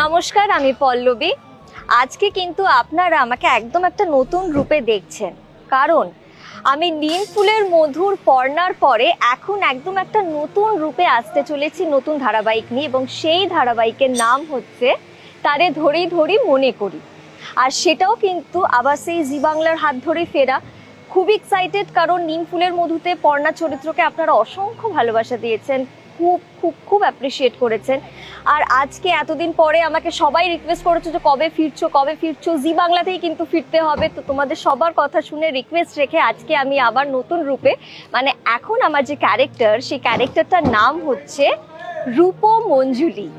নমস্কার, আমি পল্লবী। আজকে কিন্তু আপনারা আমাকে একদম একটা নতুন রূপে দেখছেন, কারণ আমি নিম ফুলের মধুর পর্ণার পরে এখন একদম একটা নতুন রূপে আসতে চলেছি, নতুন ধারাবাহিক নিয়ে। এবং সেই ধারাবাহিকের নাম হচ্ছে তারে ধরেই ধরি মনে করি। আর সেটাও কিন্তু আবার সেই জি বাংলার হাত ধরেই ফেরা। খুব এক্সাইটেড, কারণ নিম ফুলের মধুতে পর্ণা চরিত্রকে আপনারা অসংখ্য ভালোবাসা দিয়েছেন, খুব খুব খুব অ্যাপ্রিসিয়েট করেছেন। আর আজকে এতদিন পরে আমাকে সবাই রিকোয়েস্ট করেছে যে কবে ফিরছো, জি বাংলাতেই কিন্তু ফিরতে হবে। তো তোমাদের সবার কথা শুনে রিকোয়েস্ট রেখে আজকে আমি আবার নতুন রূপে, মানে এখন আমার যে ক্যারেক্টার, সেই ক্যারেক্টারটার নাম হচ্ছে রূপমঞ্জুলি।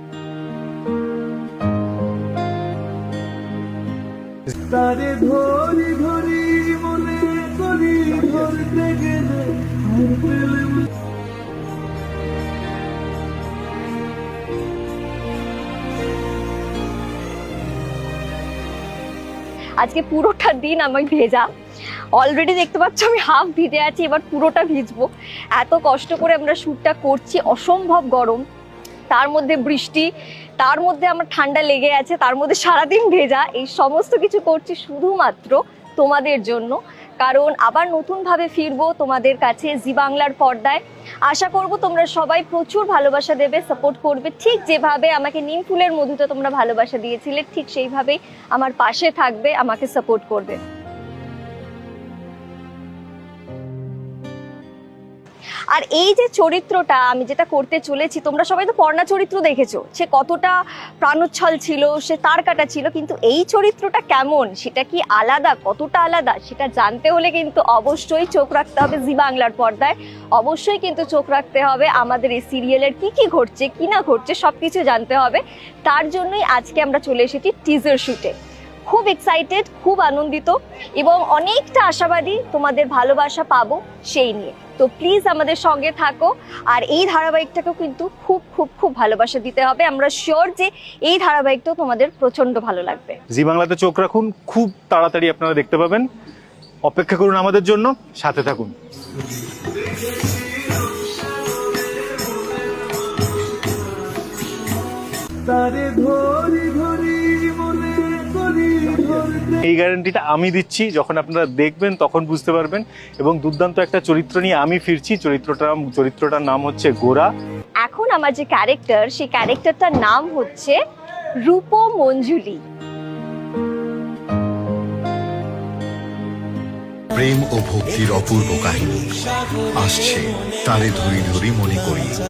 তারে ধরি ধরি মনে করি ধরতে গেলে আজকে পুরোটা দিন আমি ভেজা, অলরেডি দেখতে পাচ্ছ আমি হাফ ভিজে আছি, এবার পুরোটা ভিজবো। এত কষ্ট করে আমরা শ্যুটটা করছি, অসম্ভব গরম, তার মধ্যে বৃষ্টি, তার মধ্যে আমার ঠান্ডা লেগে আছে, তার মধ্যে সারাদিন ভেজা। এই সমস্ত কিছু করছি শুধুমাত্র তোমাদের জন্য, কারণ আবার নতুনভাবে ফিরবো তোমাদের কাছে জি বাংলার পর্দায়। আশা করব তোমরা সবাই প্রচুর ভালোবাসা দেবে, সাপোর্ট করবে। ঠিক যেভাবে আমাকে নিম ফুলের মধুতে তোমরা ভালোবাসা দিয়েছিলে, ঠিক সেইভাবেই আমার পাশে থাকবে, আমাকে সাপোর্ট করবে। আর এই যে চরিত্রটা আমি যেটা করতে চলেছি, তোমরা সবাই তো পর্ণা চরিত্র দেখেছো, সে কতটা প্রাণোচ্ছল ছিল, সে তার কাটা ছিল, কিন্তু এই চরিত্রটা কেমন, সেটা কি আলাদা, কতটা আলাদা, সেটা জানতে হলে কিন্তু অবশ্যই চোখ রাখতে হবে জি বাংলার পর্দায়। অবশ্যই কিন্তু চোখ রাখতে হবে আমাদের এই সিরিয়ালের কি কি ঘটছে কি না ঘটছে, সবকিছু জানতে হবে। তার জন্যই আজকে আমরা চলে এসেছি টিজার শুটে। খুব এক্সাইটেড, খুব আনন্দিত এবং অনেকটা আশাবাদী তোমাদের ভালোবাসা পাবো সেই নিয়ে। তো প্লিজ আমাদের সঙ্গে থাকো, আর এই ধারাবাহিকটাকেও কিন্তু খুব খুব খুব ভালোবাসা দিতে হবে। আমরা শিওর যে এই ধারাবাহিকটাও তোমাদের প্রচন্ড ভালো লাগবে। জি বাংলাতে চোখ রাখুন, খুব তাড়াতাড়ি আপনারা দেখতে পাবেন। অপেক্ষা করুন আমাদের জন্য, সাথে থাকুন। তারে ধরি ধরি মনে করি ধরতে এই গ্যারান্টিটা আমি দিচ্ছি, যখন আপনারা দেখবেন তখন বুঝতে পারবেন। এবং দুর্দান্ত একটা চরিত্র নিয়ে আমি ফিরছি। চরিত্রটার নাম হচ্ছে গোরা। এখন আমার যে ক্যারেক্টার, সেই ক্যারেক্টারটার নাম হচ্ছে রূপমঞ্জুলি। প্রেম ও ভক্তির অপূর্ব কাহিনী আসছে তারে ধরি ধরি মনে করি।